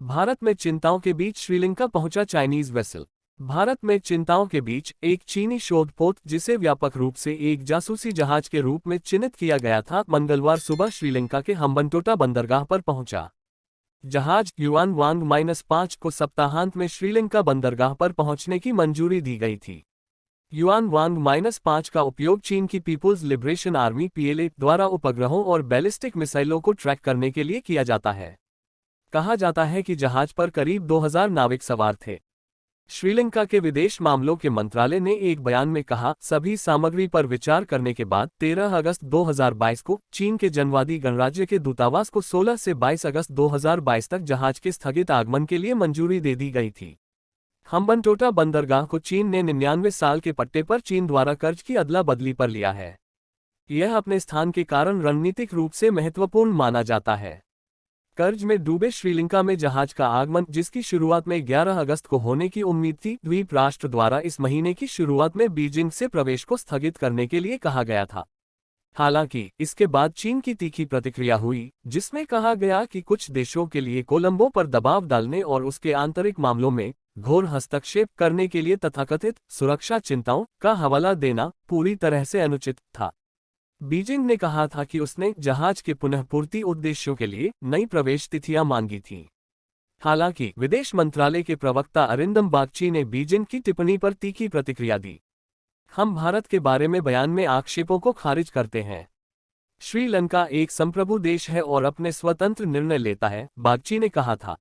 भारत में चिंताओं के बीच श्रीलंका पहुंचा चाइनीज वेसल। भारत में चिंताओं के बीच एक चीनी शोधपोत जिसे व्यापक रूप से एक जासूसी जहाज के रूप में चिन्हित किया गया था, मंगलवार सुबह श्रीलंका के हम्बनटोटा बंदरगाह पर पहुंचा। जहाज युआन वांग -5 को सप्ताहांत में श्रीलंका बंदरगाह पर पहुंचने की मंजूरी दी गई थी। युआन वांग -5 का उपयोग चीन की पीपुल्स लिबरेशन आर्मी पीएलए द्वारा उपग्रहों और बैलिस्टिक मिसाइलों को ट्रैक करने के लिए किया जाता है। कहा जाता है कि जहाज पर करीब 2000 नाविक सवार थे। श्रीलंका के विदेश मामलों के मंत्रालय ने एक बयान में कहा, सभी सामग्री पर विचार करने के बाद 13 अगस्त 2022 को चीन के जनवादी गणराज्य के दूतावास को 16 से 22 अगस्त 2022 तक जहाज के स्थगित आगमन के लिए मंजूरी दे दी गई थी। हम्बनटोटा बंदरगाह को चीन ने 99 साल के पट्टे पर चीन द्वारा कर्ज की अदला बदली पर लिया है। यह अपने स्थान के कारण रणनीतिक रूप से महत्वपूर्ण माना जाता है। कर्ज में डूबे श्रीलंका में जहाज का आगमन, जिसकी शुरुआत में 11 अगस्त को होने की उम्मीद थी, द्वीप राष्ट्र द्वारा इस महीने की शुरुआत में बीजिंग से प्रवेश को स्थगित करने के लिए कहा गया था। हालांकि इसके बाद चीन की तीखी प्रतिक्रिया हुई, जिसमें कहा गया कि कुछ देशों के लिए कोलंबो पर दबाव डालने और उसके आंतरिक मामलों में घोर हस्तक्षेप करने के लिए तथाकथित सुरक्षा चिंताओं का हवाला देना पूरी तरह से अनुचित था। बीजिंग ने कहा था कि उसने जहाज के पुनःपूर्ति उद्देश्यों के लिए नई प्रवेश तिथियां मांगी थीं। हालांकि विदेश मंत्रालय के प्रवक्ता अरिंदम बागची ने बीजिंग की टिप्पणी पर तीखी प्रतिक्रिया दी। हम भारत के बारे में बयान में आक्षेपों को खारिज करते हैं। श्रीलंका एक संप्रभु देश है और अपने स्वतंत्र निर्णय लेता है, बागची ने कहा था।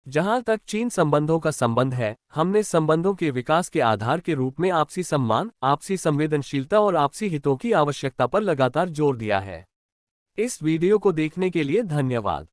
जहां तक चीन संबंधों का संबंध है, हमने संबंधों के विकास के आधार के रूप में आपसी सम्मान, आपसी संवेदनशीलता और आपसी हितों की आवश्यकता पर लगातार जोर दिया है। इस वीडियो को देखने के लिए धन्यवाद।